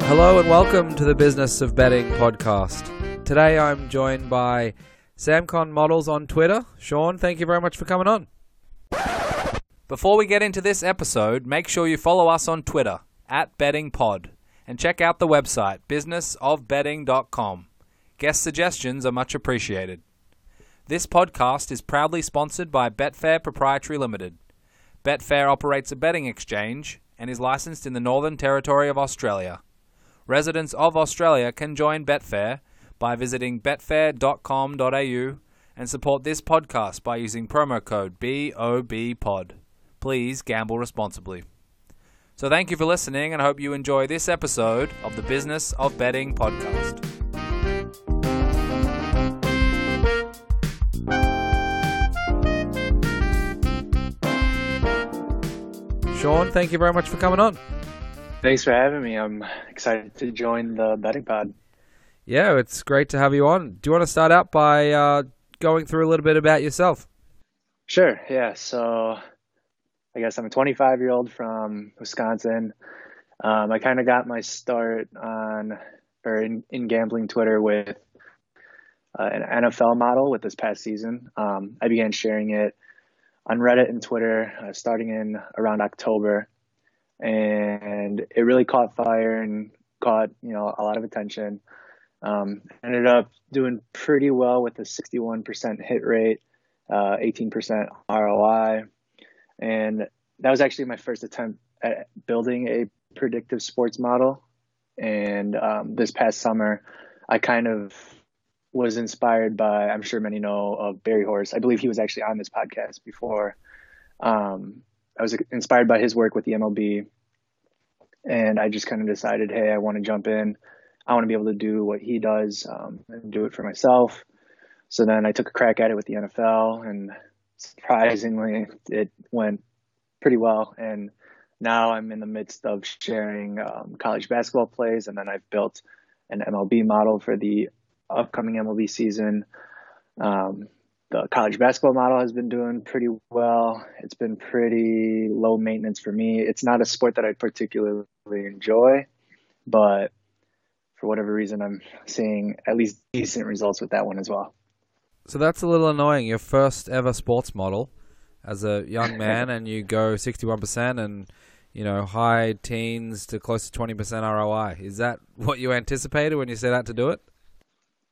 Hello and welcome to the Business of Betting podcast. Today I'm joined by Samkon Models on Twitter. Shawn, thank you very much for coming on. Before we get into this episode, make sure you follow us on Twitter @BettingPod and check out the website businessofbetting.com. Guest suggestions are much appreciated. This podcast is proudly sponsored by Betfair Proprietary Limited. Betfair operates a betting exchange and is licensed in the Northern Territory of Australia. Residents of Australia can join Betfair by visiting betfair.com.au and support this podcast by using promo code BOBPOD. Please gamble responsibly. So thank you for listening, and I hope you enjoy this episode of the Business of Betting podcast. Shawn, thank you very much for coming on. Thanks for having me. I'm excited to join the betting pod. Yeah, it's great to have you on. Do you want to start out by going through a little bit about yourself? Sure, yeah. So I guess I'm a 25-year-old from Wisconsin. I kind of got my start in gambling Twitter with an NFL model with this past season. I began sharing it on Reddit and Twitter starting in around October. And it really caught fire and caught, a lot of attention. Ended up doing pretty well with a 61% hit rate, 18% ROI. And that was actually my first attempt at building a predictive sports model. And this past summer, I kind of was inspired by, I'm sure many know of Barry Horse. I believe he was actually on this podcast before. I was inspired by his work with the MLB, and I just kind of decided, hey, I want to jump in. I want to be able to do what he does and do it for myself. So then I took a crack at it with the NFL, and surprisingly, it went pretty well. And now I'm in the midst of sharing college basketball plays, and then I've built an MLB model for the upcoming MLB season. The college basketball model has been doing pretty well. It's been pretty low maintenance for me. It's not a sport that I particularly enjoy, but for whatever reason, I'm seeing at least decent results with that one as well. So that's a little annoying. Your first ever sports model as a young man, and you go 61% and, high teens to close to 20% ROI. Is that what you anticipated when you set out to do it?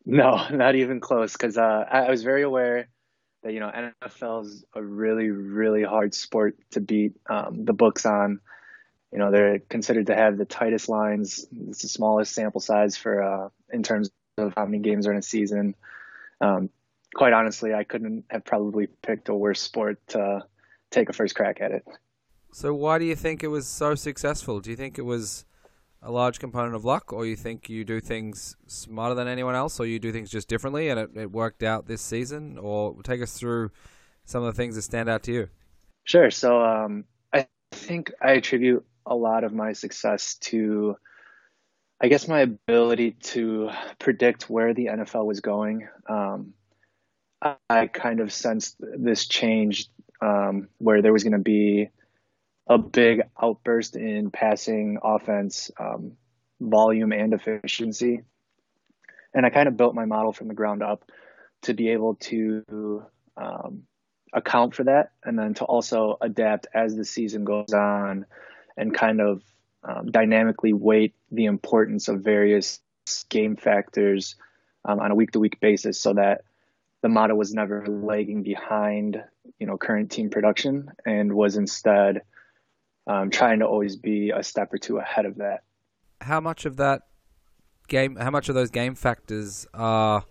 No, not even close, because I was very aware that, NFL is a really, really hard sport to beat the books on. They're considered to have the tightest lines. It's the smallest sample size for in terms of how many games are in a season. Quite honestly, I couldn't have probably picked a worse sport to take a first crack at it. So why do you think it was so successful? Do you think it was a large component of luck, or you think you do things smarter than anyone else, or you do things just differently and it worked out this season? Or take us through some of the things that stand out to you. Sure. So I think I attribute a lot of my success to, I guess, my ability to predict where the NFL was going. I kind of sensed this change where there was going to be a big outburst in passing offense, volume and efficiency. And I kind of built my model from the ground up to be able to account for that, and then to also adapt as the season goes on and kind of dynamically weight the importance of various game factors on a week-to-week basis, so that the model was never lagging behind, current team production, and was instead trying to always be a step or two ahead of that. How much of those game factors are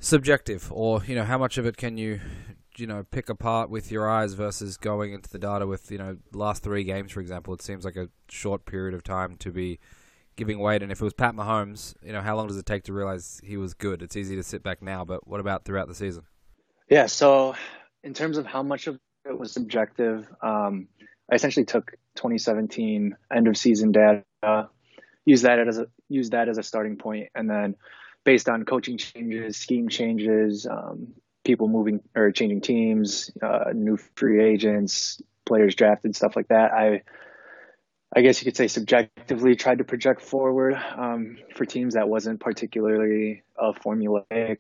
subjective, or how much of it can you pick apart with your eyes versus going into the data with last 3 games, for example? It seems like a short period of time to be giving weight. And if it was Pat Mahomes, how long does it take to realize he was good? It's easy to sit back now, but what about throughout the season? Yeah, so in terms of how much of it was subjective, I essentially took 2017 end of season data, used that as a starting point, and then based on coaching changes, scheme changes, people moving or changing teams, new free agents, players drafted, stuff like that, I guess you could say subjectively tried to project forward for teams that wasn't particularly a formulaic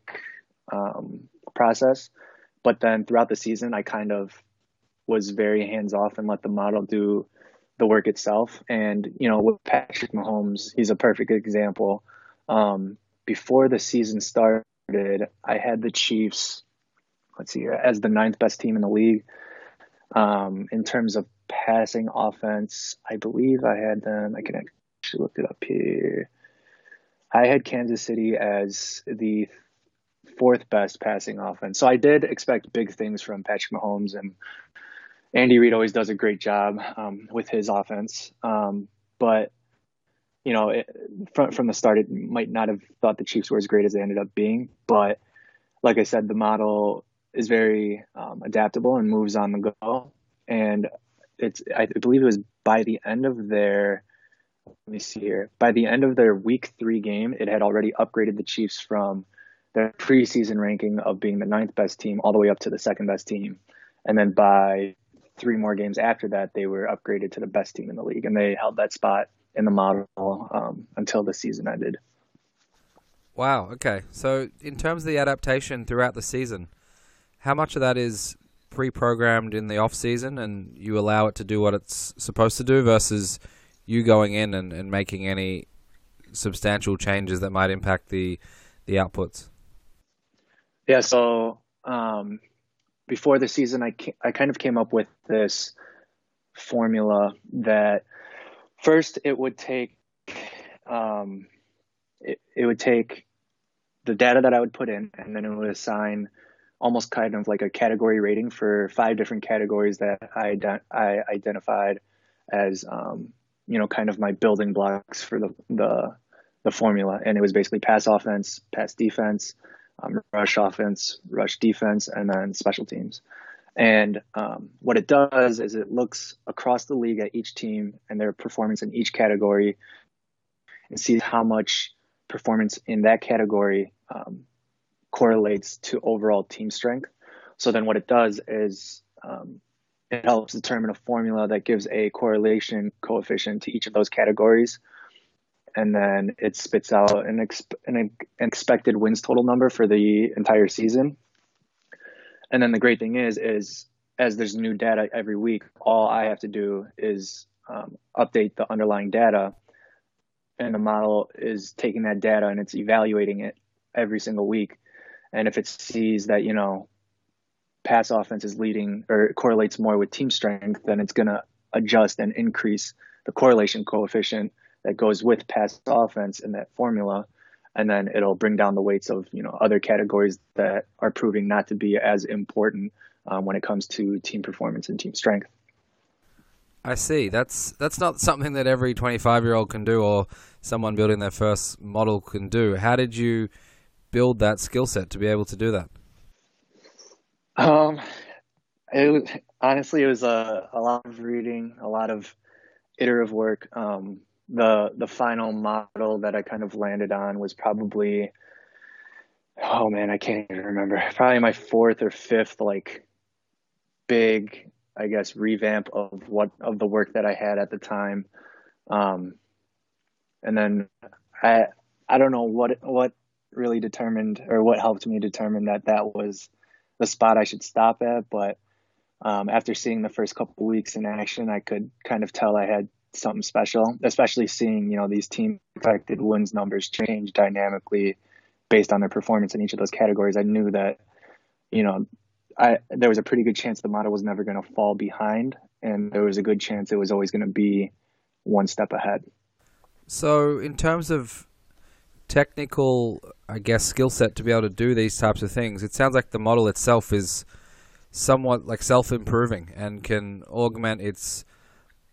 process. But then throughout the season, I kind of was very hands off and let the model do the work itself. And, with Patrick Mahomes, he's a perfect example. Before the season started, I had the Chiefs, let's see here, as the ninth best team in the league. In terms of passing offense, I believe I had them. I can actually look it up here. I had Kansas City as the fourth best passing offense. So I did expect big things from Patrick Mahomes, and Andy Reid always does a great job with his offense. But from the start, it might not have thought the Chiefs were as great as they ended up being. But like I said, the model is very adaptable and moves on the go. And I believe it was by the end of their, let me see here, by the end of their week 3 game, it had already upgraded the Chiefs from their preseason ranking of being the ninth best team all the way up to the second best team. And then by 3 more games after that, they were upgraded to the best team in the league. And they held that spot in the model until the season ended. Wow. Okay. So in terms of the adaptation throughout the season, how much of that is pre-programmed in the off season and you allow it to do what it's supposed to do versus you going in and making any substantial changes that might impact the outputs? Yeah. So before the season, I kind of came up with this formula that first it would take it would take the data that I would put in, and then it would assign almost kind of like a category rating for 5 different categories that I identified as, kind of my building blocks for the formula. And it was basically pass offense, pass defense, rush offense, rush defense, and then special teams. And what it does is it looks across the league at each team and their performance in each category and sees how much performance in that category correlates to overall team strength. So then what it does is it helps determine a formula that gives a correlation coefficient to each of those categories. And then it spits out an expected wins total number for the entire season. And then the great thing is as there's new data every week, all I have to do is update the underlying data, and the model is taking that data and it's evaluating it every single week. And if it sees that, pass offense is leading or correlates more with team strength, then it's going to adjust and increase the correlation coefficient that goes with pass offense in that formula. And then it'll bring down the weights of, other categories that are proving not to be as important when it comes to team performance and team strength. I see. That's not something that every 25-year-old can do or someone building their first model can do. How did you build that skill set to be able to do that? Honestly, it was a lot of reading, a lot of iterative work. The final model that I kind of landed on was probably, oh man, I can't even remember. Probably my 4th or 5th big, I guess, revamp of the work that I had at the time. And then I don't know what really determined or what helped me determine that was the spot I should stop at. But after seeing the first couple of weeks in action, I could kind of tell I had something special, especially seeing, these team expected wins numbers change dynamically based on their performance in each of those categories. I knew that, there was a pretty good chance the model was never going to fall behind, and there was a good chance it was always going to be one step ahead. So in terms of technical, I guess, skill set to be able to do these types of things, it sounds like the model itself is somewhat like self-improving and can augment its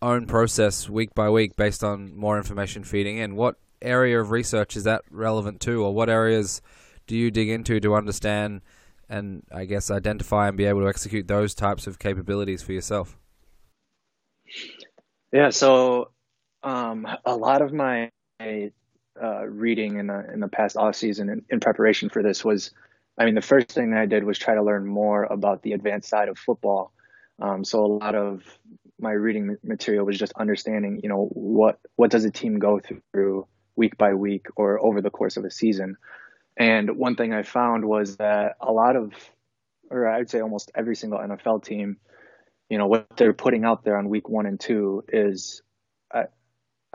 own process week by week based on more information feeding in. What area of research is that relevant to, or what areas do you dig into to understand and, I guess, identify and be able to execute those types of capabilities for yourself? Yeah, so a lot of my reading in the past off season in preparation for this was, the first thing that I did was try to learn more about the advanced side of football. So a lot of my reading material was just understanding, what does a team go through week by week or over the course of a season. And one thing I found was that a lot of, or I'd say almost every single NFL team, what they're putting out there on week 1 and 2 is, I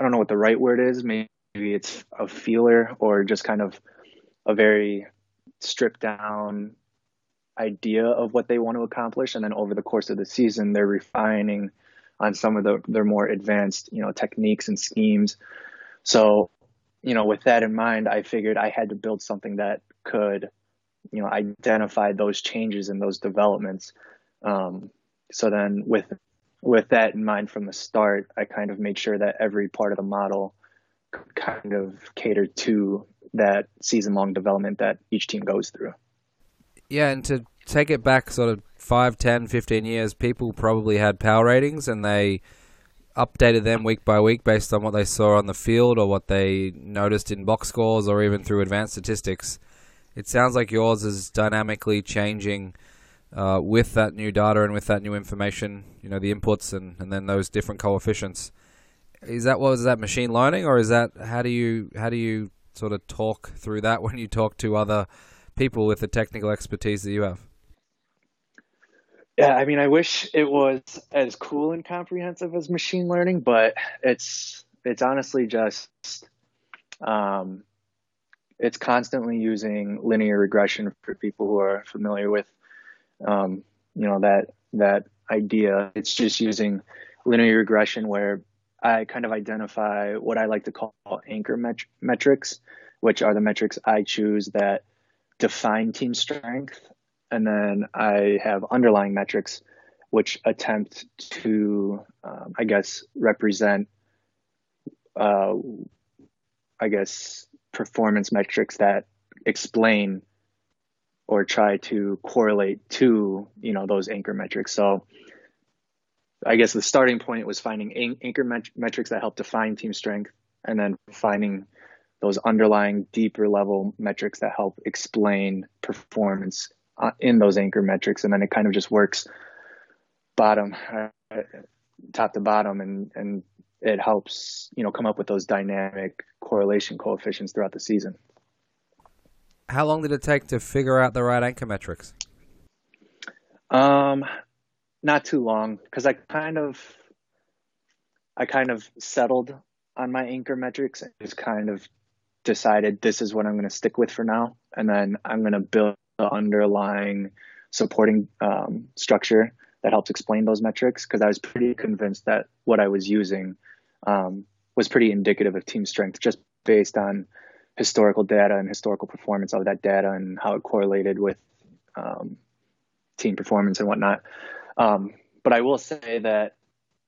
don't know what the right word is. Maybe it's a feeler or just kind of a very stripped down idea of what they want to accomplish. And then over the course of the season, they're refining on some of their more advanced, techniques and schemes. So, with that in mind, I figured I had to build something that could, identify those changes and those developments. So then with that in mind from the start, I kind of made sure that every part of the model could kind of cater to that season-long development that each team goes through. Yeah, and to take it back sort of 5, 10, 15 years, people probably had power ratings and they updated them week by week based on what they saw on the field or what they noticed in box scores or even through advanced statistics. It sounds like yours is dynamically changing with that new data and with that new information, the inputs and then those different coefficients. Is that machine learning, or is that how do you sort of talk through that when you talk to other people with the technical expertise that you have? Yeah, I mean, I wish it was as cool and comprehensive as machine learning, but it's honestly just it's constantly using linear regression for people who are familiar with that idea. It's just using linear regression where I kind of identify what I like to call anchor metrics, which are the metrics I choose that define team strength. And then I have underlying metrics, which attempt to, represent, performance metrics that explain or try to correlate to, those anchor metrics. So I guess the starting point was finding anchor metrics that help define team strength, and then finding those underlying deeper level metrics that help explain performance in those anchor metrics. And then it kind of just works top to bottom, and it helps, come up with those dynamic correlation coefficients throughout the season. How long did it take to figure out the right anchor metrics? Not too long, because I kind of settled on my anchor metrics and just kind of decided this is what I'm going to stick with for now. And then I'm going to build the underlying supporting structure that helps explain those metrics, because I was pretty convinced that what I was using was pretty indicative of team strength, just based on historical data and historical performance of that data and how it correlated with team performance and whatnot. But I will say that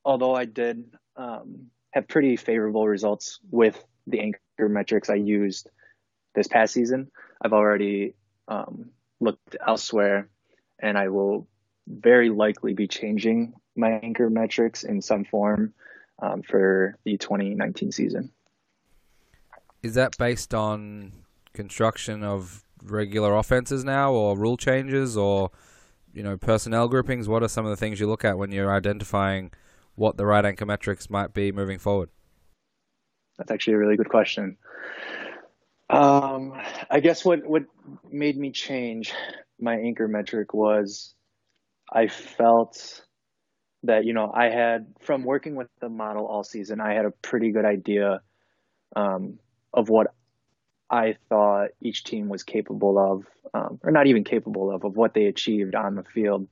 although I did have pretty favorable results with the anchor metrics I used this past season, I've already looked elsewhere, and I will very likely be changing my anchor metrics in some form for the 2019 season. Is that based on construction of regular offenses now, or rule changes, or personnel groupings? What are some of the things you look at when you're identifying what the right anchor metrics might be moving forward? That's actually a really good question. I guess what made me change my anchor metric was I felt that, I had, from working with the model all season, I had a pretty good idea of what I thought each team was capable of, or not even capable of what they achieved on the field.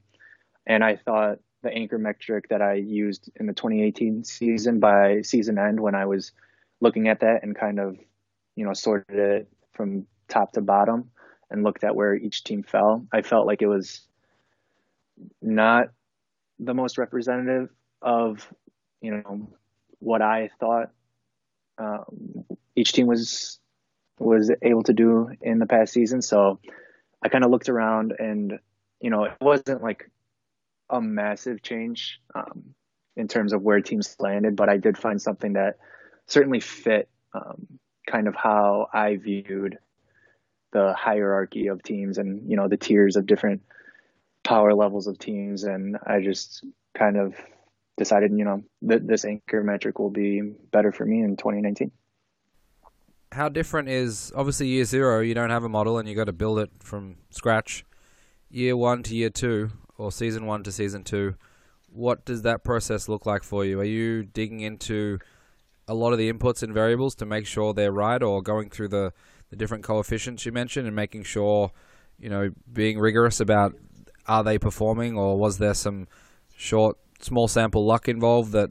And I thought the anchor metric that I used in the 2018 season, by season end, when I was looking at that and kind of, sorted it from top to bottom and looked at where each team fell, I felt like it was not the most representative of, what I thought each team was able to do in the past season. So I kind of looked around, and, it wasn't like a massive change in terms of where teams landed, but I did find something that certainly fit kind of how I viewed the hierarchy of teams and, the tiers of different power levels of teams. And I just kind of decided, this anchor metric will be better for me in 2019. How different is, obviously year zero, you don't have a model and you got to build it from scratch. Year one to year two, or season one to season two, what does that process look like for you? Are you digging into a lot of the inputs and variables to make sure they're right, or going through the different coefficients you mentioned and making sure, being rigorous about are they performing, or was there some small sample luck involved that,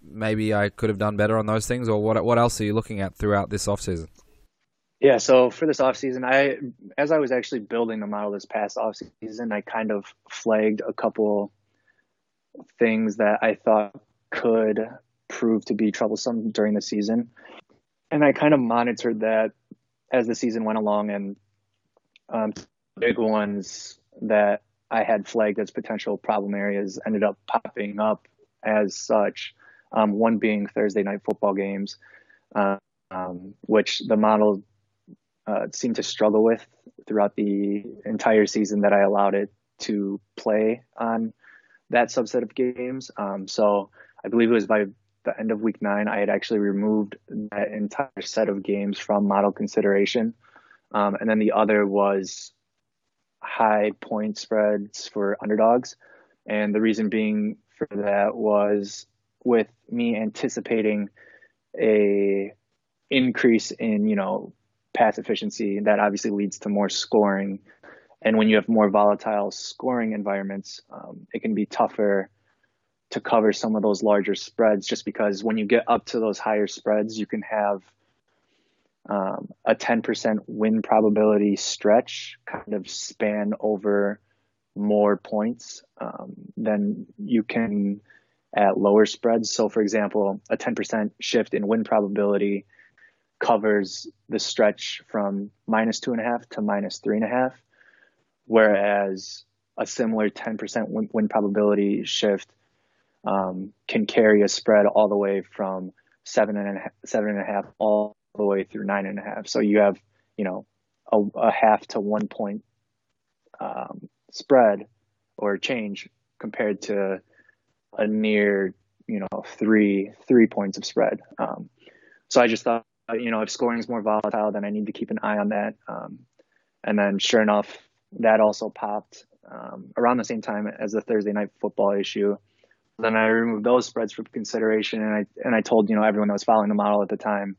maybe I could have done better on those things, or what else are you looking at throughout this offseason? Yeah, so for this offseason, as I was actually building the model this past offseason, I kind of flagged a couple things that I thought could prove to be troublesome during the season. And I kind of monitored that as the season went along, and big ones that I had flagged as potential problem areas ended up popping up as such. One being Thursday night football games, which the model seemed to struggle with throughout the entire season that I allowed it to play on that subset of games. So I believe it was by the end of week 9, I had actually removed that entire set of games from model consideration. And then the other was high point spreads for underdogs. And the reason being for that was with me anticipating a increase in, pass efficiency, that obviously leads to more scoring. And when you have more volatile scoring environments, it can be tougher to cover some of those larger spreads, just because when you get up to those higher spreads, you can have a 10% win probability stretch kind of span over more points than you can at lower spreads. So for example, a 10% shift in win probability covers the stretch from -2.5 to -3.5, whereas a similar 10% win probability shift can carry a spread all the way from 7.5 all the way through 9.5. So you have, a half to 1 point spread or change compared to a near, 3 points of spread. So I just thought, if scoring is more volatile, then I need to keep an eye on that. And then sure enough, that also popped around the same time as the Thursday night football issue. Then I removed those spreads from consideration, and I told everyone that was following the model at the time,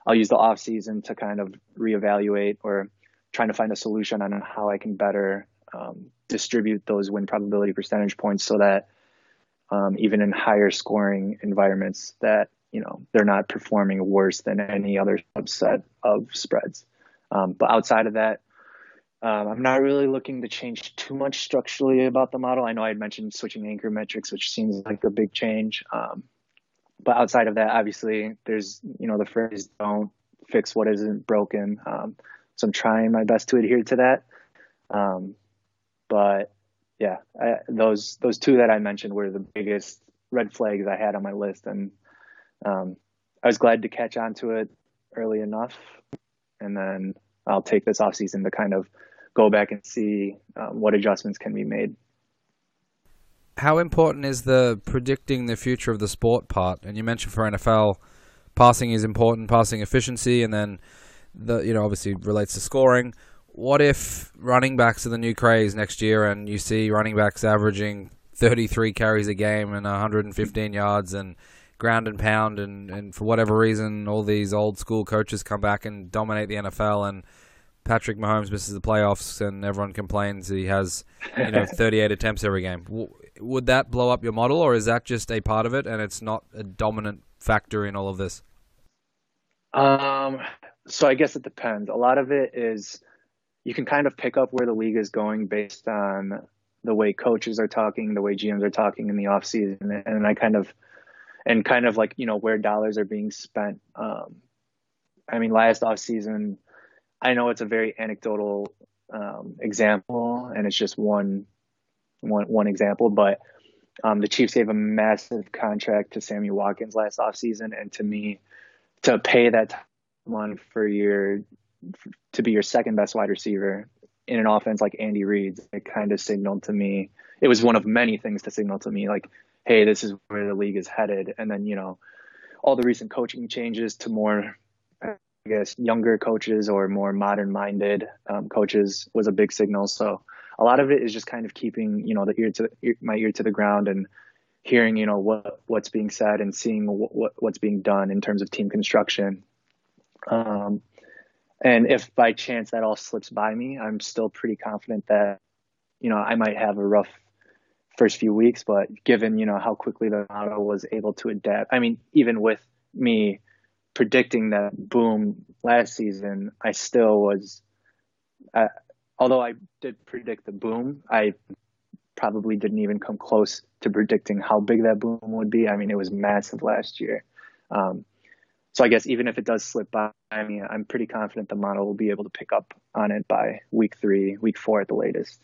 I'll use the off season to kind of reevaluate or trying to find a solution on how I can better distribute those win probability percentage points so that even in higher scoring environments that they're not performing worse than any other subset of spreads. But outside of that, I'm not really looking to change too much structurally about the model. I know I had mentioned switching anchor metrics, which seems like a big change. But outside of that, obviously, there's, the phrase, don't fix what isn't broken. So I'm trying my best to adhere to that. But yeah, those two that I mentioned were the biggest red flags I had on my list. And I was glad to catch on to it early enough. And then I'll take this off season to kind of go back and see what adjustments can be made. How important is the predicting the future of the sport part? And you mentioned for NFL, passing is important, passing efficiency, and then obviously relates to scoring. What if running backs are the new craze next year, and you see running backs averaging 33 carries a game and 115 yards and ground and pound, and for whatever reason, all these old school coaches come back and dominate the NFL, and Patrick Mahomes misses the playoffs, and everyone complains he has 38 attempts every game? Would that blow up your model, or is that just a part of it and it's not a dominant factor in all of this? So I guess it depends. A lot of it is you can kind of pick up where the league is going based on the way coaches are talking, the way GMs are talking in the off season, and kind of like, where dollars are being spent. Last off season, I know it's a very anecdotal example, and it's just one example, but the Chiefs gave a massive contract to Sammy Watkins last offseason, and to me, to pay that one to be your second best wide receiver in an offense like Andy Reid's, it kind of signaled to me, it was one of many things to signal to me, like, hey, this is where the league is headed. And then, all the recent coaching changes to more, I guess, younger coaches or more modern minded coaches was a big signal. So a lot of it is just kind of keeping, my ear to the ground and hearing, what's being said and seeing what's being done in terms of team construction. And if by chance that all slips by me, I'm still pretty confident that, I might have a rough first few weeks, but given, how quickly the model was able to adapt, I mean, even with me predicting that boom last season, I still was, although I did predict the boom, I probably didn't even come close to predicting how big that boom would be. I mean, it was massive last year. So I guess even if it does slip by me, I'm pretty confident the model will be able to pick up on it by week 3, week 4 at the latest.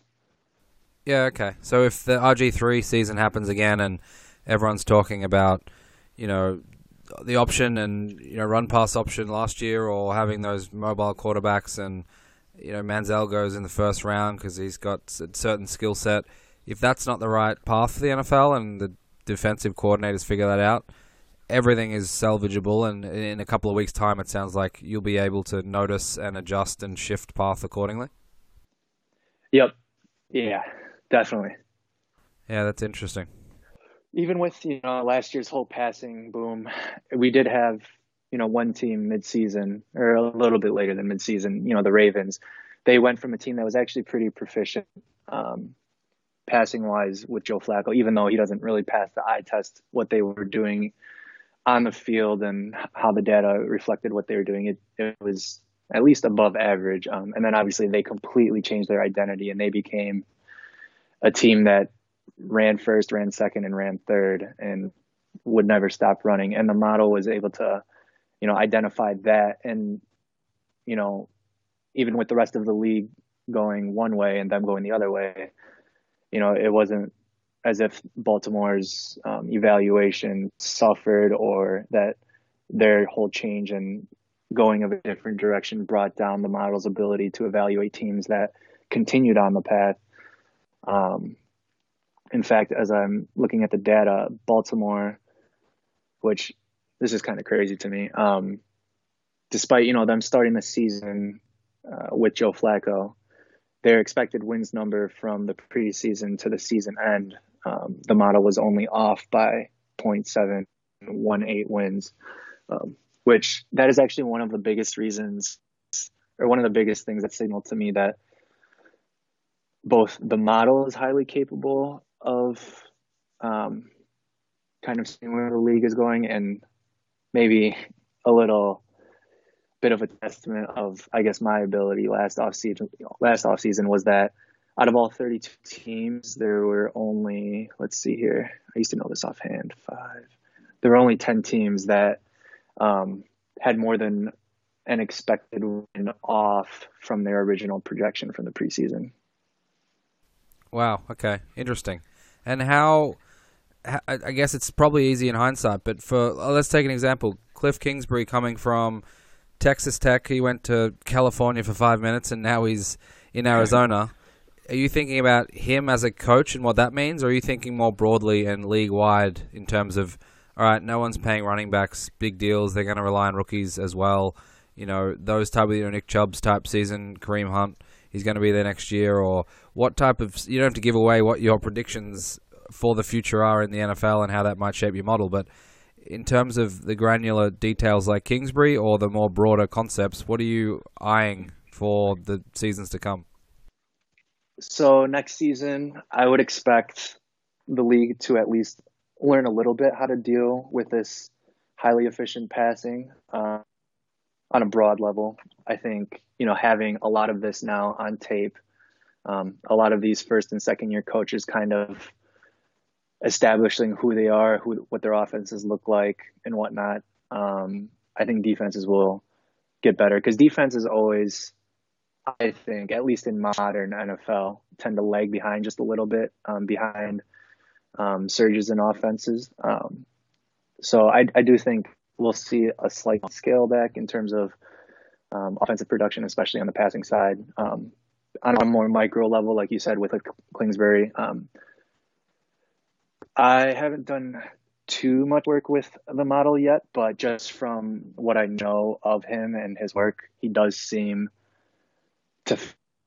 Yeah, okay. So if the RG3 season happens again and everyone's talking about, the option and, run pass option last year or having those mobile quarterbacks and, Manziel goes in the first round because he's got a certain skill set. If that's not the right path for the NFL and the defensive coordinators figure that out, everything is salvageable, and in a couple of weeks' time, it sounds like you'll be able to notice and adjust and shift path accordingly. Yep. Yeah, definitely. Yeah, that's interesting. Even with, last year's whole passing boom, we did have, one team mid-season or a little bit later than mid-season, the Ravens. They went from a team that was actually pretty proficient passing wise with Joe Flacco, even though he doesn't really pass the eye test, what they were doing on the field and how the data reflected what they were doing. It was at least above average. And then obviously they completely changed their identity and they became a team that ran first, ran second, and ran third and would never stop running. And the model was able to, identify that. And, even with the rest of the league going one way and them going the other way, it wasn't as if Baltimore's evaluation suffered or that their whole change and going of a different direction brought down the model's ability to evaluate teams that continued on the path. In fact, as I'm looking at the data, Baltimore, which this is kind of crazy to me, despite, them starting the season with Joe Flacco, their expected wins number from the preseason to the season end, the model was only off by 0.718 wins, which that is actually one of the biggest reasons or one of the biggest things that signaled to me that both the model is highly capable of kind of seeing where the league is going and maybe a little bit of a testament of, I guess, my ability last offseason was that out of all 32 teams, there were only, let's see here, I used to know this offhand, 5. There were only 10 teams that had more than an expected win off from their original projection from the preseason. Wow, okay, interesting. And how I guess it's probably easy in hindsight, but let's take an example. Cliff Kingsbury coming from Texas Tech, he went to California for 5 minutes and now he's in Arizona. Are you thinking about him as a coach and what that means, or are you thinking more broadly and league-wide in terms of, all right, no one's paying running backs big deals, they're going to rely on rookies as well, those type of Nick Chubb's type season, Kareem Hunt, he's going to be there next year, or what type of, you don't have to give away what your predictions for the future are in the NFL and how that might shape your model, but in terms of the granular details like Kingsbury or the more broader concepts, what are you eyeing for the seasons to come? So next season, I would expect the league to at least learn a little bit how to deal with this highly efficient passing on a broad level. I think, having a lot of this now on tape, a lot of these first and second year coaches kind of establishing who they are, what their offenses look like and whatnot. I think defenses will get better because defenses always, I think, at least in modern NFL, tend to lag behind just a little bit behind surges in offenses. So I do think we'll see a slight scale back in terms of offensive production, especially on the passing side. On a more micro level, like you said, with Kingsbury, I haven't done too much work with the model yet, but just from what I know of him and his work, he does seem to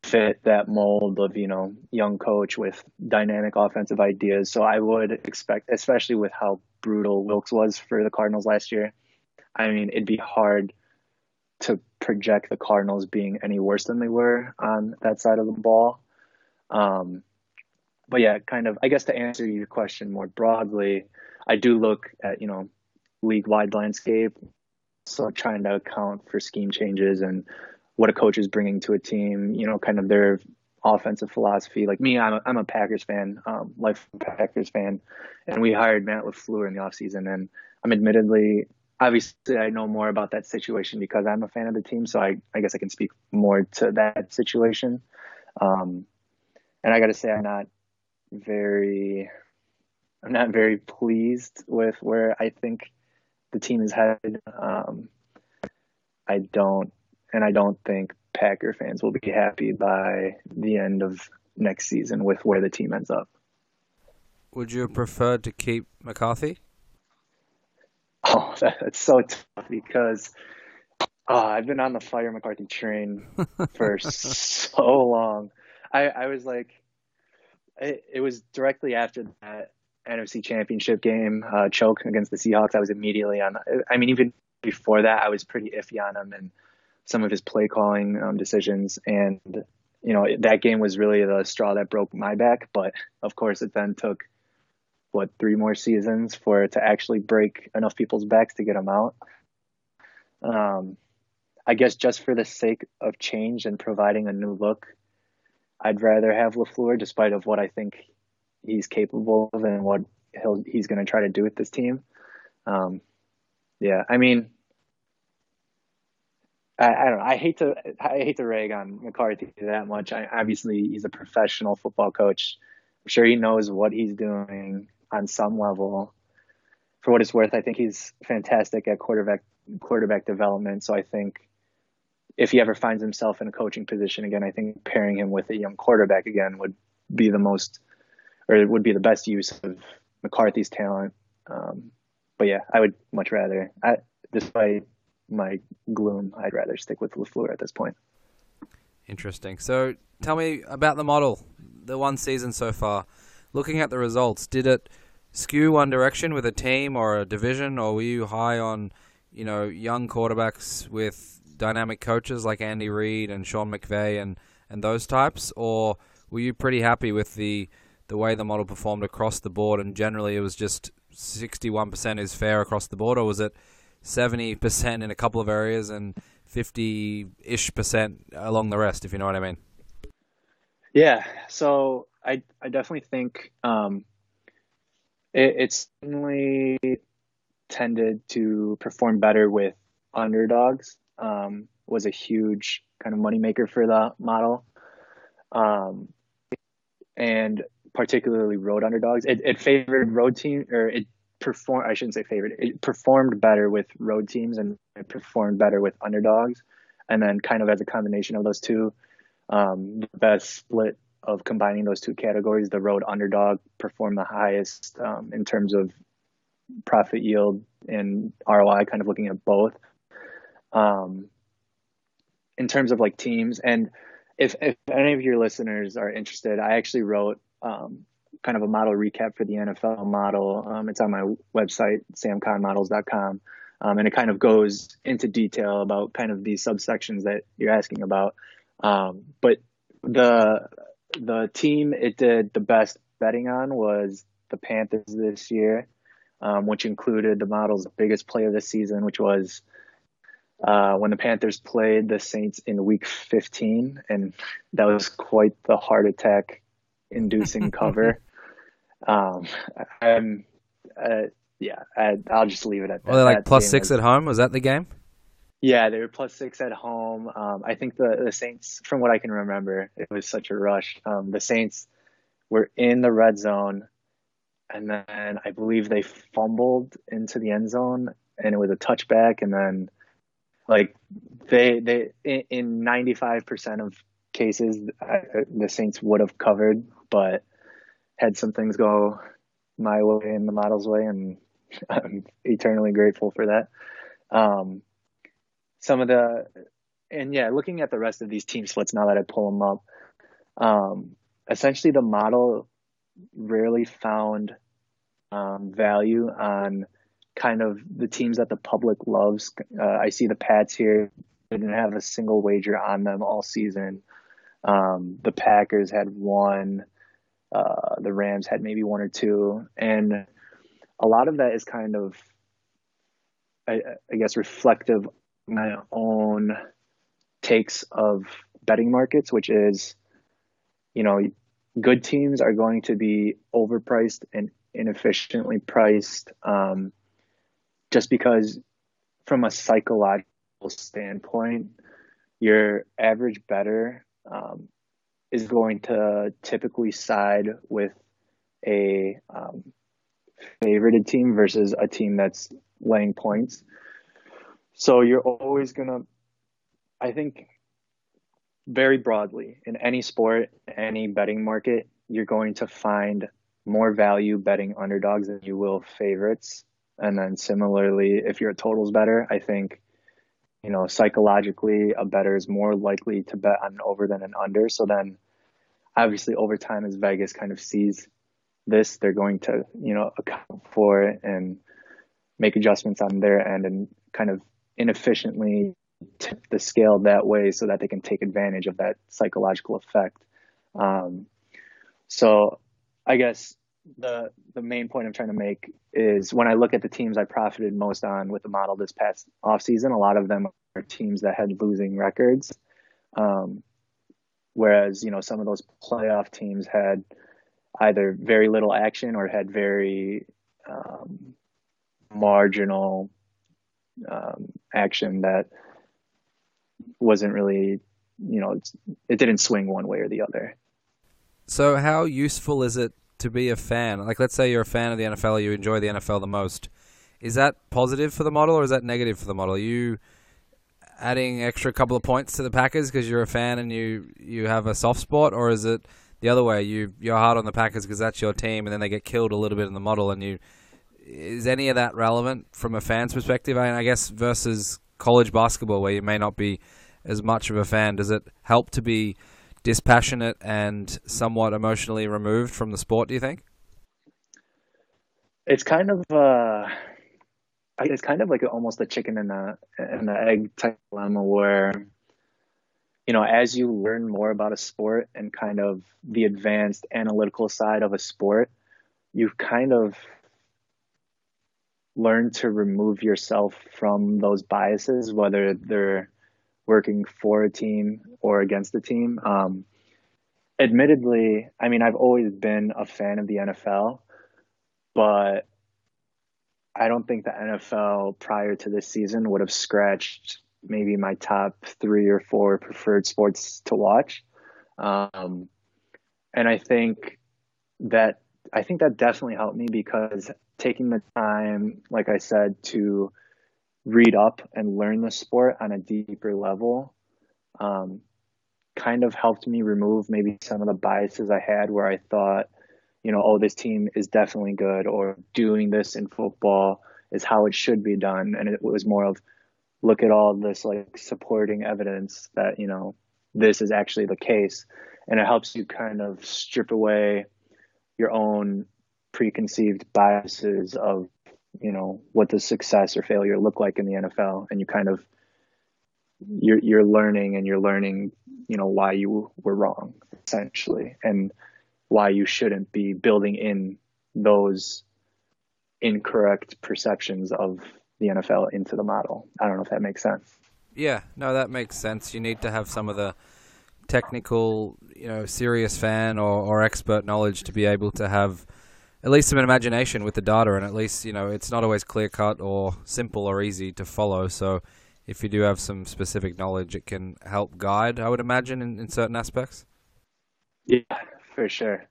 fit that mold of, young coach with dynamic offensive ideas. So I would expect, especially with how brutal Wilkes was for the Cardinals last year, I mean, it'd be hard to project the Cardinals being any worse than they were on that side of the ball. But yeah, kind of, I guess to answer your question more broadly, I do look at, league-wide landscape. So trying to account for scheme changes and what a coach is bringing to a team, kind of their offensive philosophy. Like me, I'm a Packers fan, lifelong Packers fan, and we hired Matt LaFleur in the offseason. And obviously, I know more about that situation because I'm a fan of the team. So I guess I can speak more to that situation. And I got to say, I'm not very pleased with where I think the team is headed. I don't think Packer fans will be happy by the end of next season with where the team ends up. Would you have preferred to keep McCarthy? Oh, that's so tough because I've been on the fire McCarthy train for so long. I was like, it was directly after that NFC Championship game choke against the Seahawks. I was immediately on. I mean, even before that, I was pretty iffy on him and some of his play calling decisions. And that game was really the straw that broke my back. But of course, it then took 3 more seasons for it to actually break enough people's backs to get him out. I guess just for the sake of change and providing a new look, I'd rather have LaFleur, despite of what I think he's capable of and what he's going to try to do with this team. Yeah, I mean, I don't know. I hate to rag on McCarthy that much. Obviously, he's a professional football coach. I'm sure he knows what he's doing on some level. For what it's worth, I think he's fantastic at quarterback development. So I think if he ever finds himself in a coaching position again, I think pairing him with a young quarterback again would be the best use of McCarthy's talent. But yeah, I would much rather, despite my gloom, I'd rather stick with LaFleur at this point. Interesting. So tell me about the model, the one season so far. Looking at the results, did it skew one direction with a team or a division, or were you high on, young quarterbacks with dynamic coaches like Andy Reid and Sean McVay and those types, or were you pretty happy with the way the model performed across the board and generally it was just 61% is fair across the board, or was it 70% in a couple of areas and 50-ish% along the rest, if you know what I mean? Yeah, so I definitely think it certainly tended to perform better with underdogs. Was a huge kind of moneymaker for the model, and particularly road underdogs. It favored road team, or it performed. I shouldn't say favored. It performed better with road teams, and it performed better with underdogs. And then, kind of as a combination of those two, the best split of combining those two categories, the road underdog performed the highest in terms of profit yield and ROI. Kind of looking at both. In terms of like teams, and if any of your listeners are interested, I actually wrote kind of a model recap for the NFL model. It's on my website, samkonmodels.com, and it kind of goes into detail about kind of these subsections that you're asking about. But the team it did the best betting on was the Panthers this year, which included the model's biggest play of the season, which was when the Panthers played the Saints in week 15, and that was quite the heart attack inducing cover. I'll just leave it at that. Well, they're like +6 at home. Was that the game? Yeah, they were +6 at home. I think the Saints, from what I can remember, it was such a rush. The Saints were in the red zone, and then I believe they fumbled into the end zone, and it was a touchback, and then like they in 95% of cases the Saints would have covered, but had some things go my way and the model's way, and I'm eternally grateful for that. Um, some of the, and yeah, looking at the rest of these team splits now that I pull them up, essentially the model rarely found value on kind of the teams that the public loves. I see the Pats here didn't have a single wager on them all season. The Packers had one. The Rams had maybe one or two. And a lot of that is kind of, I guess, reflective of my own takes of betting markets, which is, good teams are going to be overpriced and inefficiently priced, just because from a psychological standpoint, your average bettor is going to typically side with a favorited team versus a team that's laying points. So you're always going to, I think, very broadly, in any sport, any betting market, you're going to find more value betting underdogs than you will favorites. And then similarly, if you're a totals bettor, I think, psychologically, a bettor is more likely to bet on an over than an under. So then obviously over time, as Vegas kind of sees this, they're going to, account for it and make adjustments on their end and kind of inefficiently tip the scale that way so that they can take advantage of that psychological effect. So I guess the main point I'm trying to make is when I look at the teams I profited most on with the model this past offseason, a lot of them are teams that had losing records. Whereas, some of those playoff teams had either very little action or had very marginal action that wasn't really, it didn't swing one way or the other. So how useful is it to be a fan? Like, let's say you're a fan of the NFL, or you enjoy the NFL the most. Is that positive for the model or is that negative for the model? Are you adding extra couple of points to the Packers because you're a fan and you have a soft spot, or is it the other way? You're hard on the Packers because that's your team, and then they get killed a little bit in the model, and is any of that relevant from a fan's perspective? I guess versus college basketball, where you may not be as much of a fan, does it help to be dispassionate and somewhat emotionally removed from the sport, do you think? It's kind of like almost a chicken and the egg type dilemma where, as you learn more about a sport and kind of the advanced analytical side of a sport, you kind of learn to remove yourself from those biases, whether they're working for a team or against a team. Admittedly, I've always been a fan of the NFL, but I don't think the NFL prior to this season would have scratched maybe my top 3 or 4 preferred sports to watch. And I think that definitely helped me because taking the time, like I said, to read up and learn the sport on a deeper level, kind of helped me remove maybe some of the biases I had where I thought, this team is definitely good, or doing this in football is how it should be done. And it was more of, look at all this like supporting evidence that, this is actually the case. And it helps you kind of strip away your own preconceived biases of, what does success or failure look like in the NFL. And you kind of, you're learning, why you were wrong essentially, and why you shouldn't be building in those incorrect perceptions of the NFL into the model. I don't know if that makes sense. Yeah, no, that makes sense. You need to have some of the technical, serious fan or expert knowledge to be able to have at least some imagination with the data, and at least, it's not always clear-cut or simple or easy to follow. So if you do have some specific knowledge, it can help guide, I would imagine, in certain aspects. Yeah, for sure.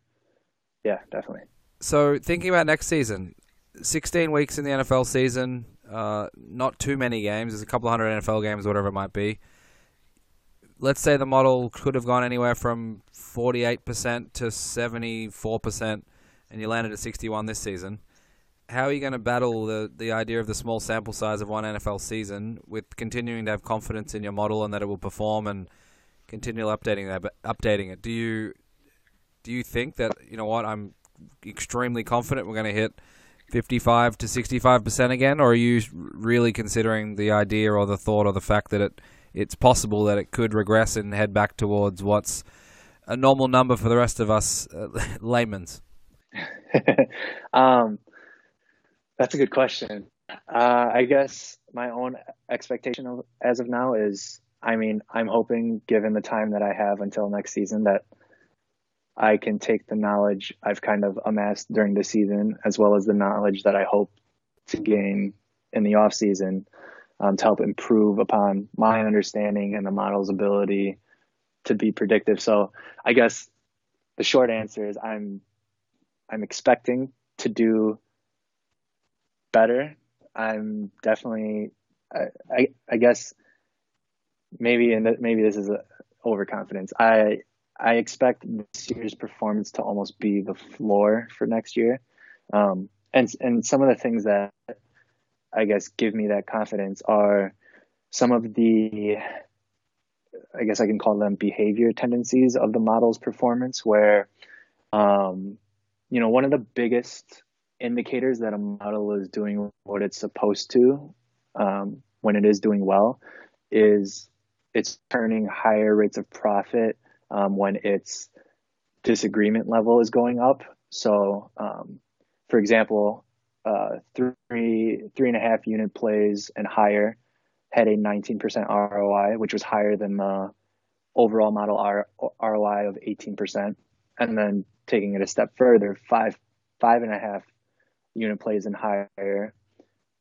Yeah, definitely. So thinking about next season, 16 weeks in the NFL season, not too many games. There's a couple hundred NFL games, whatever it might be. Let's say the model could have gone anywhere from 48% to 74%, and you landed at 61 this season. How are you going to battle the idea of the small sample size of one NFL season with continuing to have confidence in your model and that it will perform and continue updating it? Do you think that, you know what, I'm extremely confident we're going to hit 55 to 65% again, or are you really considering the idea or the thought or the fact that it's possible that it could regress and head back towards what's a normal number for the rest of us laymen's? That's a good question. I guess my own expectation as of now is, I'm hoping, given the time that I have until next season, that I can take the knowledge I've kind of amassed during the season, as well as the knowledge that I hope to gain in the off season, to help improve upon my understanding and the model's ability to be predictive. So I guess the short answer is I'm expecting to do better. I'm definitely, I guess maybe this is overconfidence. I expect this year's performance to almost be the floor for next year. And some of the things that I guess give me that confidence are some of the, I guess I can call them behavior tendencies of the model's performance, where, one of the biggest indicators that a model is doing what it's supposed to, when it is doing well, is it's turning higher rates of profit when its disagreement level is going up. So, for example, 3.5 unit plays and higher had a 19% ROI, which was higher than the overall model ROI of 18%. And then taking it a step further, 5.5 unit plays and higher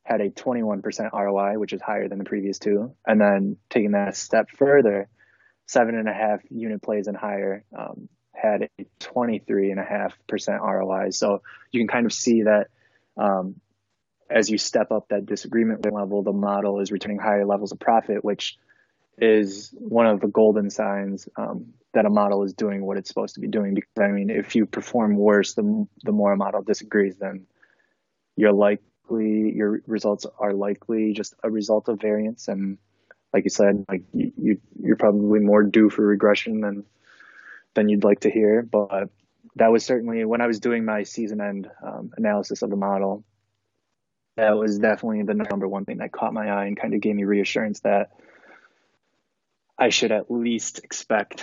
had a 21% ROI, which is higher than the previous two. And then taking that a step further, 7.5 unit plays and higher had a 23.5% ROI. So you can kind of see that as you step up that disagreement level, the model is returning higher levels of profit, which is one of the golden signs that a model is doing what it's supposed to be doing. Because if you perform worse, the more a model disagrees, then your results are likely just a result of variance. And like you said, you're probably more due for regression than you'd like to hear. But that was certainly, when I was doing my season end analysis of the model, that was definitely the number one thing that caught my eye and kind of gave me reassurance that I should at least expect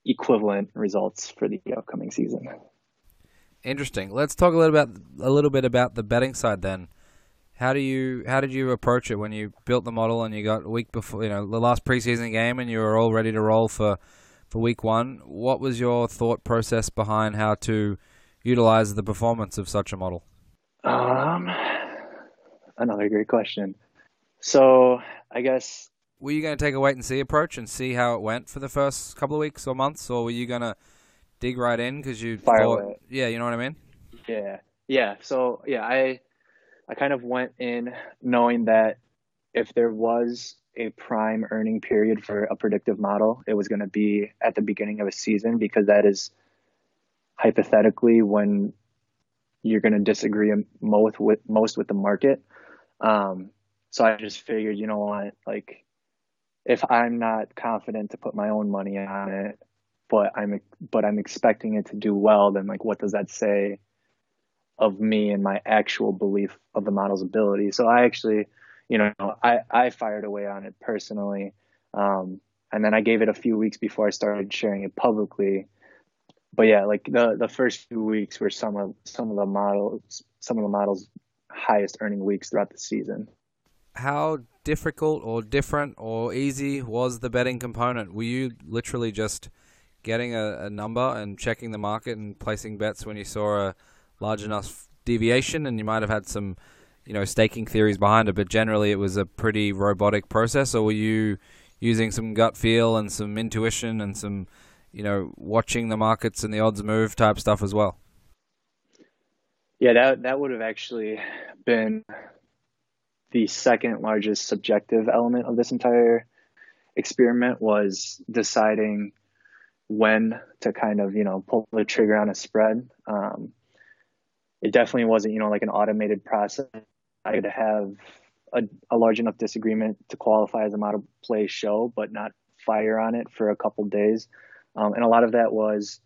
equivalent results for the upcoming season. Interesting. Let's talk a little bit about the betting side then. How did you approach it when you built the model and you got a week before, the last preseason game, and you were all ready to roll for week one? What was your thought process behind how to utilize the performance of such a model? Another great question. So I guess, were you going to take a wait and see approach and see how it went for the first couple of weeks or months, or were you going to dig right in because you thought, yeah, you know what I mean? Yeah. So yeah, I kind of went in knowing that if there was a prime earning period for a predictive model, it was going to be at the beginning of a season, because that is hypothetically when you're going to disagree most with the market. So I just figured, you know what, if I'm not confident to put my own money on it, but I'm expecting it to do well, then what does that say of me and my actual belief of the model's ability? So I actually, I fired away on it personally. And then I gave it a few weeks before I started sharing it publicly. But yeah, the first few weeks were some of the model's highest earning weeks throughout the season. How difficult or different or easy was the betting component? Were you literally just getting a number and checking the market and placing bets when you saw a large enough deviation, and you might have had some, staking theories behind it, but generally it was a pretty robotic process? Or were you using some gut feel and some intuition and some, watching the markets and the odds move type stuff as well? Yeah, that would have actually been the second largest subjective element of this entire experiment, was deciding when to kind of, pull the trigger on a spread. it definitely wasn't, like an automated process. I could have a large enough disagreement to qualify as a model play show, but not fire on it for a couple days. And a lot of that was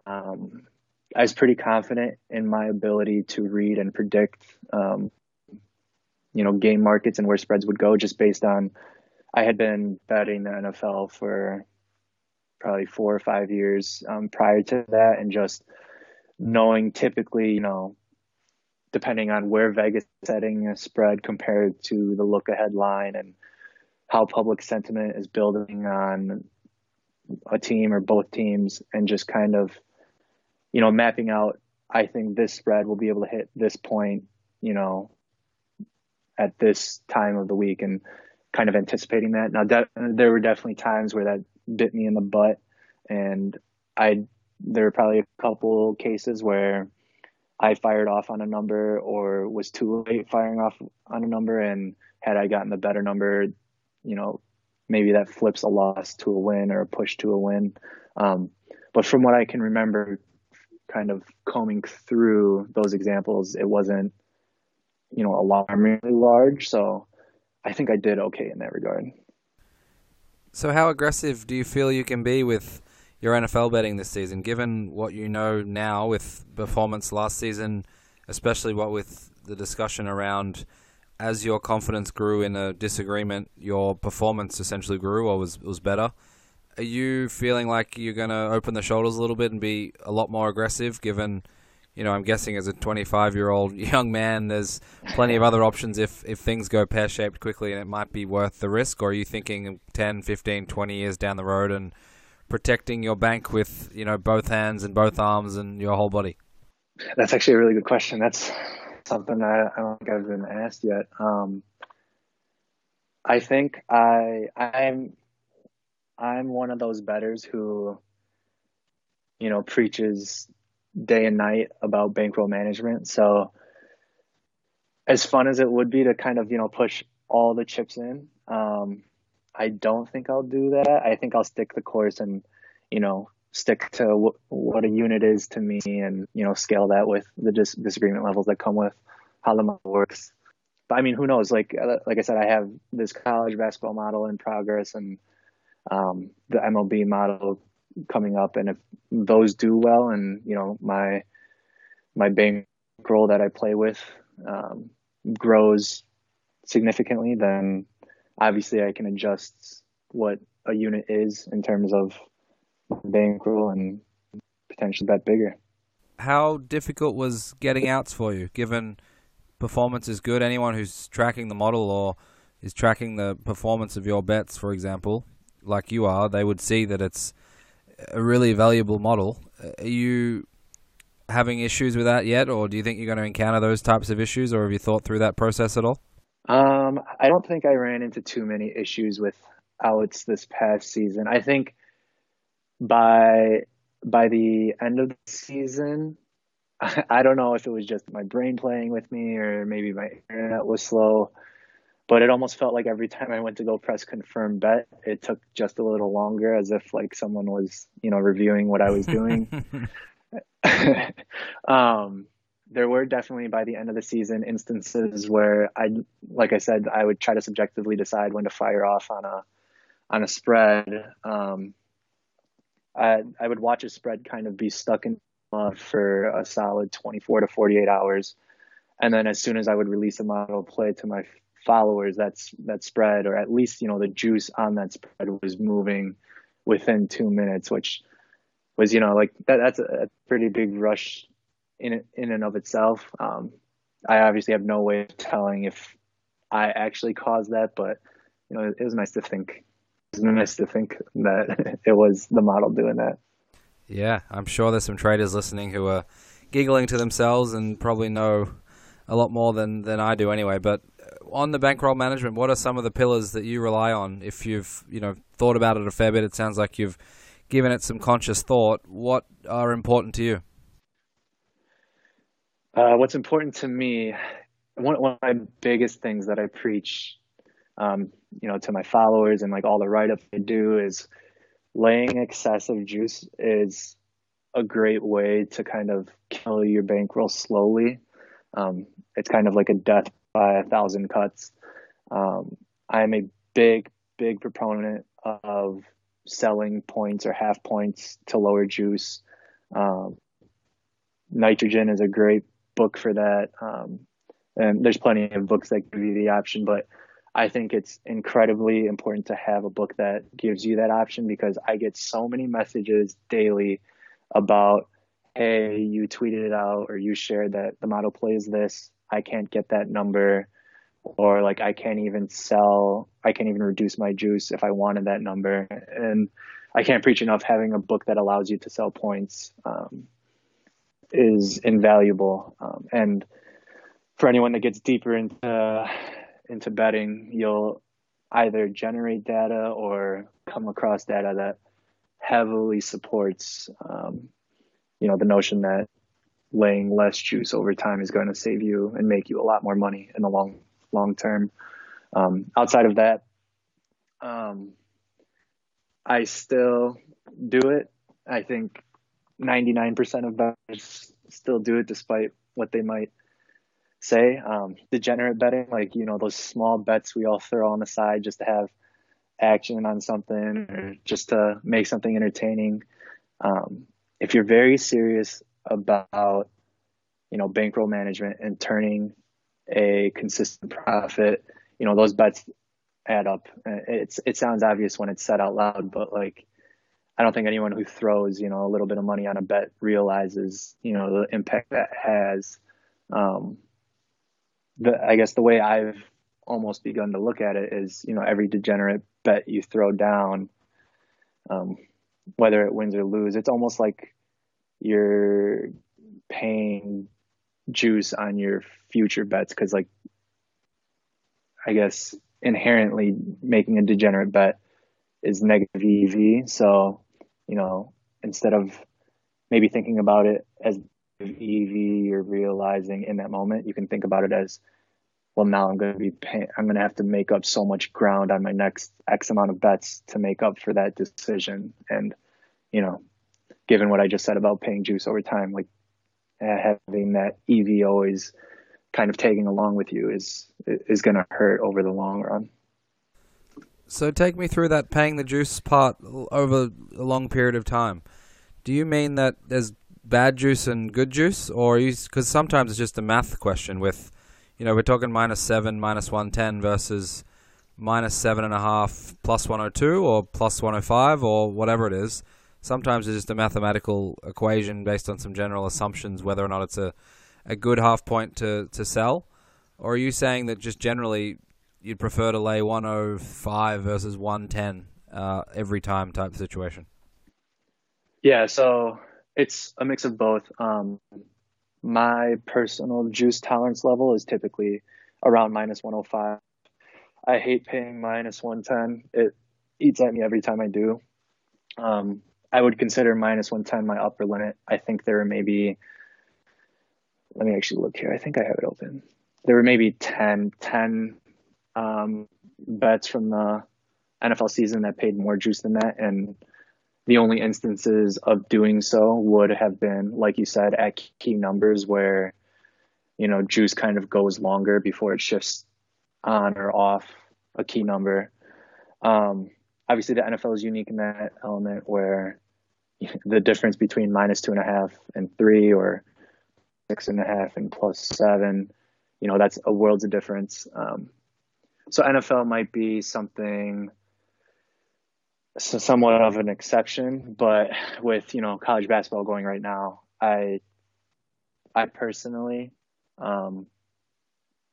I was pretty confident in my ability to read and predict, game markets and where spreads would go, just based on I had been betting the NFL for probably 4 or 5 years prior to that, and just knowing typically, depending on where Vegas is setting a spread compared to the look ahead line and how public sentiment is building on a team or both teams, and just kind of, mapping out, I think this spread will be able to hit this point, at this time of the week, and kind of anticipating that. Now, there were definitely times where that bit me in the butt, and there were probably a couple cases where I fired off on a number or was too late firing off on a number, and had I gotten the better number, maybe that flips a loss to a win or a push to a win. But from what I can remember, kind of combing through those examples, it wasn't, alarmingly large. So I think I did okay in that regard. So how aggressive do you feel you can be with your NFL betting this season, given what you know now with performance last season, especially what with the discussion around as your confidence grew in a disagreement, your performance essentially grew or was better? Are you feeling like you're going to open the shoulders a little bit and be a lot more aggressive, given, I'm guessing as a 25-year-old young man, there's plenty of other options if things go pear-shaped quickly and it might be worth the risk? Or are you thinking 10, 15, 20 years down the road and protecting your bank with, both hands and both arms and your whole body? That's actually a really good question. That's something I don't think I've been asked yet. I think I'm one of those bettors who, preaches day and night about bankroll management. So as fun as it would be to kind of, push all the chips in, I don't think I'll do that. I think I'll stick the course and, stick to what a unit is to me, and, scale that with the disagreement levels that come with how the model works. But I mean, who knows? Like I said, I have this college basketball model in progress, and the MLB model coming up. And if those do well, and, my bankroll that I play with grows significantly, then obviously I can adjust what a unit is in terms of bankroll and potentially bet bigger. How difficult was getting outs for you, given performance is good? Anyone who's tracking the model or is tracking the performance of your bets, for example, like you are, they would see that it's a really valuable model. Are you having issues with that yet, or do you think you're going to encounter those types of issues, or have you thought through that process at all? I don't think I ran into too many issues with outs this past season. I think by the end of the season, I don't know if it was just my brain playing with me or maybe my internet was slow, but it almost felt like every time I went to go press confirm bet, it took just a little longer, as if like someone was, reviewing what I was doing. There were definitely, by the end of the season, instances where like I said, I would try to subjectively decide when to fire off on a spread. I would watch a spread kind of be stuck in for a solid 24 to 48 hours. And then as soon as I would release a model play to my followers, that spread, or at least, the juice on that spread was moving within 2 minutes, which was, like that's a pretty big rush in and of itself. I obviously have no way of telling if I actually caused that, but, it was nice to think. It was nice to think that it was the model doing that. Yeah, I'm sure there's some traders listening who are giggling to themselves and probably know a lot more than I do anyway. But on the bankroll management, what are some of the pillars that you rely on? If you've thought about it a fair bit, it sounds like you've given it some conscious thought. What are important to you? What's important to me, one of my biggest things that I preach, to my followers and like all the write-ups I do, is laying excessive juice is a great way to kind of kill your bankroll slowly. It's kind of like a death by 1,000 cuts. I'm a big proponent of selling points or half points to lower juice. Nitrogen is a great book for that. And there's plenty of books that give you the option, but I think it's incredibly important to have a book that gives you that option, because I get so many messages daily about, hey, you tweeted it out or you shared that the model plays this. I can't get that number, or like I can't even reduce my juice if I wanted that number. And I can't preach enough, having a book that allows you to sell points is invaluable. And for anyone that gets deeper into betting, you'll either generate data or come across data that heavily supports, the notion that laying less juice over time is going to save you and make you a lot more money in the long term. Outside of that, I still do it. I think 99% of bettors still do it, despite what they might say. Degenerate betting, like, those small bets we all throw on the side just to have action on something or just to make something entertaining. If you're very serious about, bankroll management and turning a consistent profit, those bets add up. It sounds obvious when it's said out loud, but like, I don't think anyone who throws, a little bit of money on a bet realizes, the impact that has. I guess the way I've almost begun to look at it is, every degenerate bet you throw down, whether it wins or lose, it's almost like you're paying juice on your future bets. Cause like, I guess inherently making a degenerate bet is negative EV. So, instead of maybe thinking about it as EV or realizing in that moment, you can think about it as, well, now I'm going to have to make up so much ground on my next X amount of bets to make up for that decision. And, given what I just said about paying juice over time, like having that EV always kind of tagging along with you is going to hurt over the long run. So take me through that paying the juice part over a long period of time. Do you mean that there's bad juice and good juice, or because sometimes it's just a math question with, we're talking -7, -110 versus -7.5 plus 102 or plus 105 or whatever it is. Sometimes it's just a mathematical equation based on some general assumptions, whether or not it's a good half point to sell. Or are you saying that just generally you'd prefer to lay 105 versus 110 every time type situation? Yeah, so it's a mix of both. My personal juice tolerance level is typically around -105. I hate paying -110. It eats at me every time I do. I would consider -110 my upper limit. I think there are maybe, let me actually look here. I think I have it open. There were maybe 10 bets from the NFL season that paid more juice than that. And the only instances of doing so would have been, like you said, at key numbers where, juice kind of goes longer before it shifts on or off a key number. Obviously, the NFL is unique in that element where the difference between -2.5 and 3 or 6.5 and +7, that's a world's of difference. So NFL might be something somewhat of an exception, but with, college basketball going right now, I personally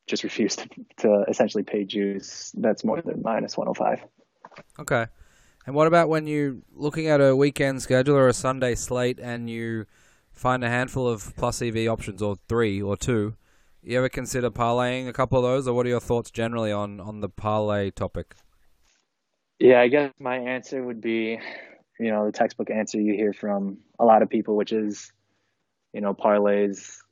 just refuse to essentially pay juice that's more than -105. Okay. And what about when you're looking at a weekend schedule or a Sunday slate and you find a handful of plus EV options, or 3 or 2? You ever consider parlaying a couple of those, or what are your thoughts generally on the parlay topic? Yeah, I guess my answer would be, the textbook answer you hear from a lot of people, which is, parlays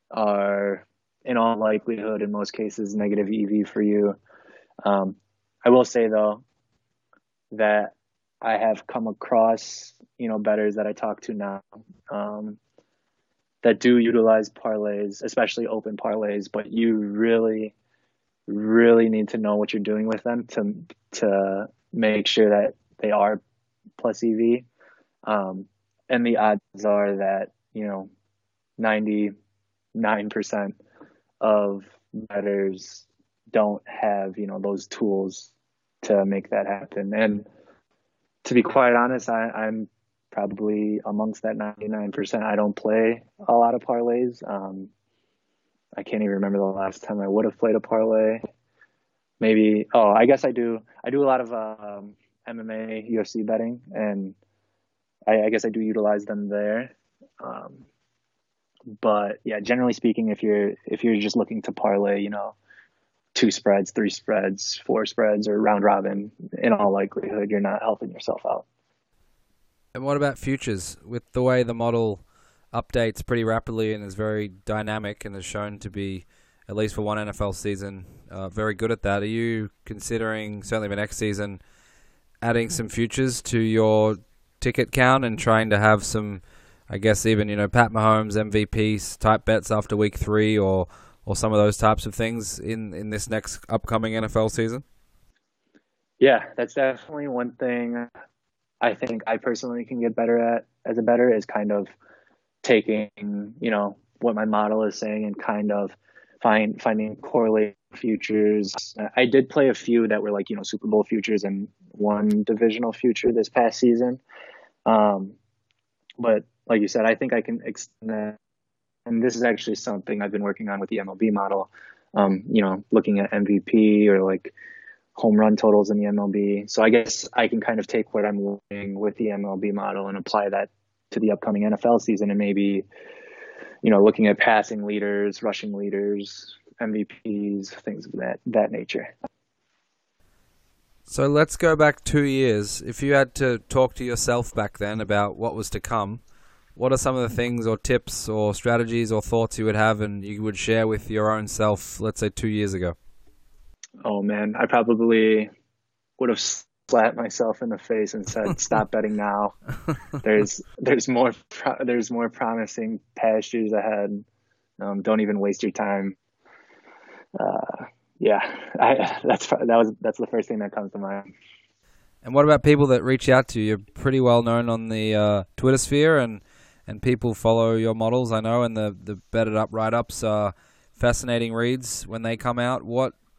are in all likelihood, in most cases, negative EV for you. I will say though, that I have come across, bettors that I talk to now, that do utilize parlays, especially open parlays, but you really, really need to know what you're doing with them to make sure that they are plus EV. And the odds are that, 99% of bettors don't have, those tools to make that happen. And to be quite honest, I'm probably amongst that 99%. I don't play a lot of parlays. I can't even remember the last time I would have played a parlay. Maybe, I guess I do. I do a lot of MMA, UFC betting, and I guess I do utilize them there. But yeah, generally speaking, if you're just looking to parlay, 2 spreads, 3 spreads, 4 spreads, or round robin, in all likelihood, you're not helping yourself out. And what about futures? With the way the model updates pretty rapidly and is very dynamic and is shown to be, at least for one NFL season, very good at that, are you considering, certainly for next season, adding some futures to your ticket count and trying to have some, I guess even, Pat Mahomes MVP type bets after week 3 or some of those types of things in this next upcoming NFL season? Yeah, that's definitely one thing I think I personally can get better at as a bettor, is kind of taking, what my model is saying and kind of finding correlated futures. I did play a few that were like, Super Bowl futures and one divisional future this past season. But like you said, I think I can extend that. And this is actually something I've been working on with the MLB model, looking at MVP or like home run totals in the MLB. So I guess I can kind of take what I'm learning with the MLB model and apply that to the upcoming NFL season, and maybe, looking at passing leaders, rushing leaders, MVPs, things of that nature. So let's go back 2 years. If you had to talk to yourself back then about what was to come, what are some of the things or tips or strategies or thoughts you would have and you would share with your own self, let's say 2 years ago? Oh man, I probably would have slapped myself in the face and said, "Stop betting now. There's more promising pastures ahead. Don't even waste your time." Yeah, that's the first thing that comes to mind. And what about people that reach out to you? You're pretty well known on the Twitter sphere, and people follow your models, I know, and the betted up write-ups are fascinating reads when they come out.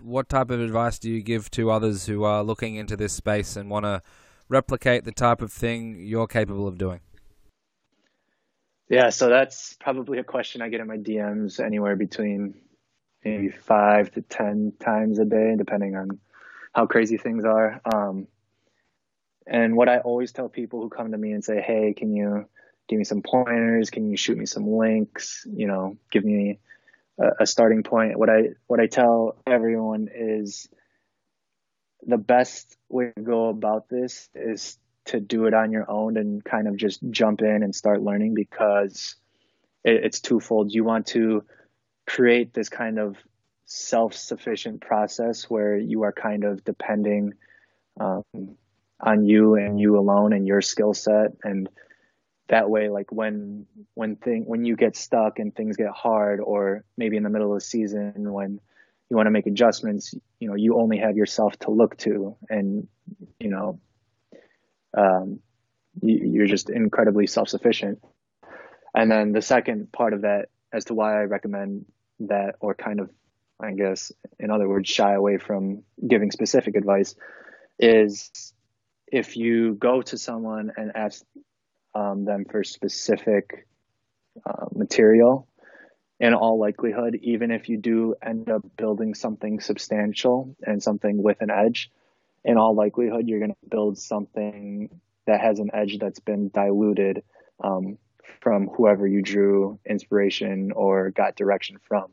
What type of advice do you give to others who are looking into this space and want to replicate the type of thing you're capable of doing? Yeah, so that's probably a question I get in my DMs anywhere between maybe 5 to 10 times a day, depending on how crazy things are. And what I always tell people who come to me and say, "Hey, can you give me some pointers? Can you shoot me some links? Give me a starting point." What I tell everyone is the best way to go about this is to do it on your own and kind of just jump in and start learning, because it's twofold. You want to create this kind of self-sufficient process where you are kind of depending on you and you alone and your skill set. And that way, like when you get stuck and things get hard, or maybe in the middle of the season when you want to make adjustments, you only have yourself to look to, and you're just incredibly self-sufficient. And then the second part of that, as to why I recommend that, or kind of, I guess, in other words, shy away from giving specific advice, is if you go to someone and ask them for specific material, in all likelihood, even if you do end up building something substantial and something with an edge, in all likelihood, you're going to build something that has an edge that's been diluted from whoever you drew inspiration or got direction from.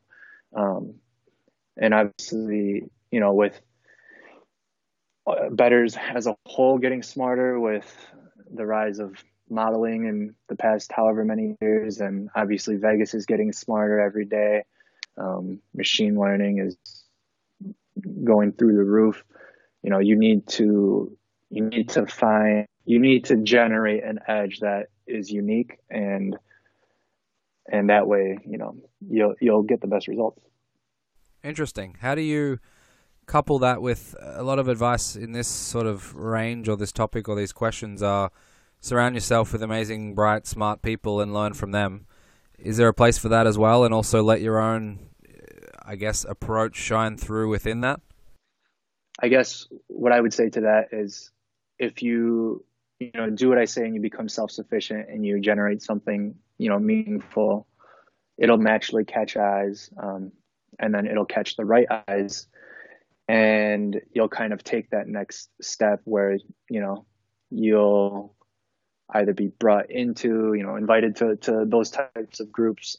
And obviously, with bettors as a whole getting smarter with the rise of modeling in the past however many years, and obviously Vegas is getting smarter every day. Machine learning is going through the roof. You need to find you need to generate an edge that is unique, and that way, you'll get the best results. Interesting. How do you couple that with a lot of advice in this sort of range or this topic or these questions are surround yourself with amazing, bright, smart people and learn from them. Is there a place for that as well, and also let your own, I guess, approach shine through within that? I guess what I would say to that is if you do what I say and you become self-sufficient and you generate something, meaningful, it'll naturally catch eyes, and then it'll catch the right eyes, and you'll kind of take that next step where, you'll either be brought into, invited to those types of groups.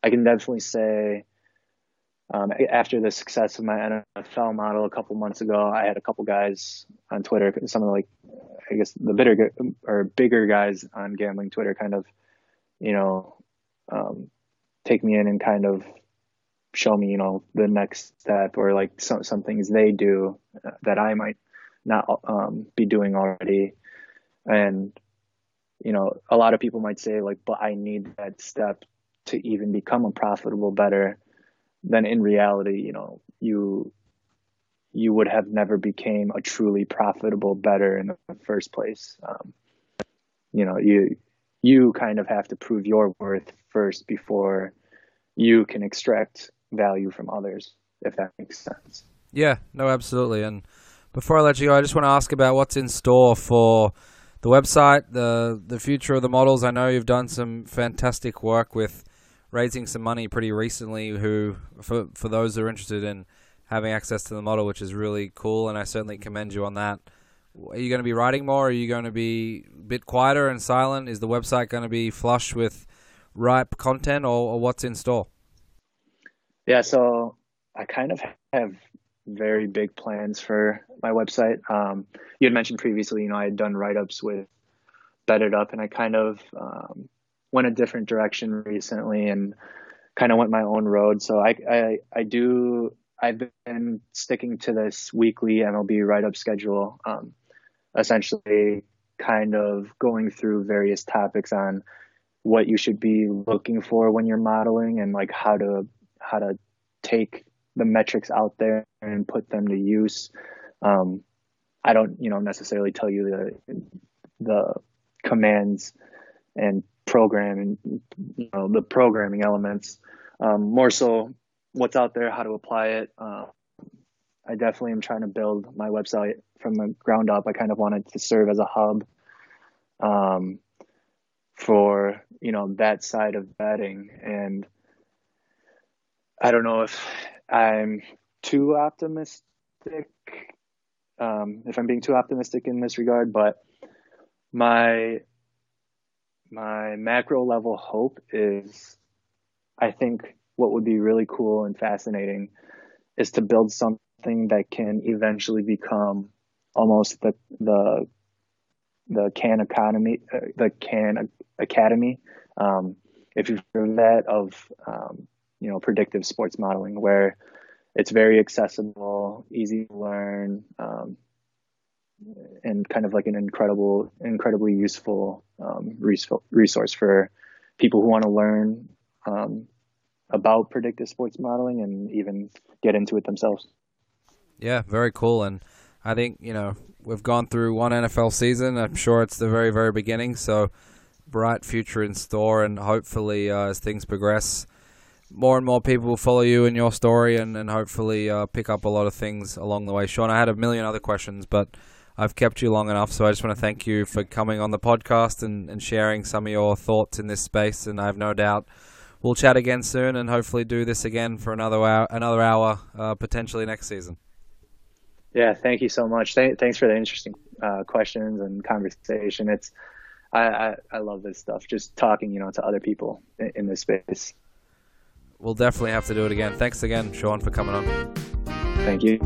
I can definitely say, after the success of my NFL model a couple months ago, I had a couple guys on Twitter, some of I guess the bigger guys on gambling Twitter kind of, take me in and kind of show me, the next step, or like some things they do that I might not be doing already. And, a lot of people might say like, but I need that step to even become a profitable bettor. Then in reality, you would have never became a truly profitable bettor in the first place. You kind of have to prove your worth first before you can extract value from others, if that makes sense. Yeah, no, absolutely. And before I let you go, I just want to ask about what's in store for the website, the future of the models. I know you've done some fantastic work with raising some money pretty recently for those who are interested in having access to the model, which is really cool, and I certainly commend you on that. Are you going to be writing more? Are you going to be a bit quieter and silent? Is the website going to be flush with ripe content, or what's in store? Yeah, so I kind of have very big plans for my website. You had mentioned previously, I had done write-ups with Bet It Up, and I kind of went a different direction recently and kind of went my own road. So I've been sticking to this weekly MLB write-up schedule, essentially kind of going through various topics on what you should be looking for when you're modeling, and like how to take the metrics out there and put them to use. I don't, necessarily tell you the commands and programming, the programming elements, more so what's out there, how to apply it. I definitely am trying to build my website from the ground up. I kind of wanted to serve as a hub for, that side of betting. And I don't know if I'm too optimistic, if I'm being too optimistic in this regard, but my macro level hope is, I think what would be really cool and fascinating is to build something that can eventually become almost the Can economy, the Can Academy. If you've heard that of, predictive sports modeling, where it's very accessible, easy to learn, and kind of like an incredibly useful resource for people who want to learn about predictive sports modeling and even get into it themselves. Yeah, very cool. And I think, we've gone through one NFL season. I'm sure it's the very, very beginning. So bright future in store, and hopefully as things progress, more and more people will follow you in your story and hopefully pick up a lot of things along the way. Shawn, I had a million other questions, but I've kept you long enough, so I just want to thank you for coming on the podcast and sharing some of your thoughts in this space, and I have no doubt we'll chat again soon and hopefully do this again for another hour, potentially next season. Yeah, thank you so much. Thanks for the interesting questions and conversation. I love this stuff, just talking, to other people in this space. We'll definitely have to do it again. Thanks again, Shawn, for coming on. Thank you.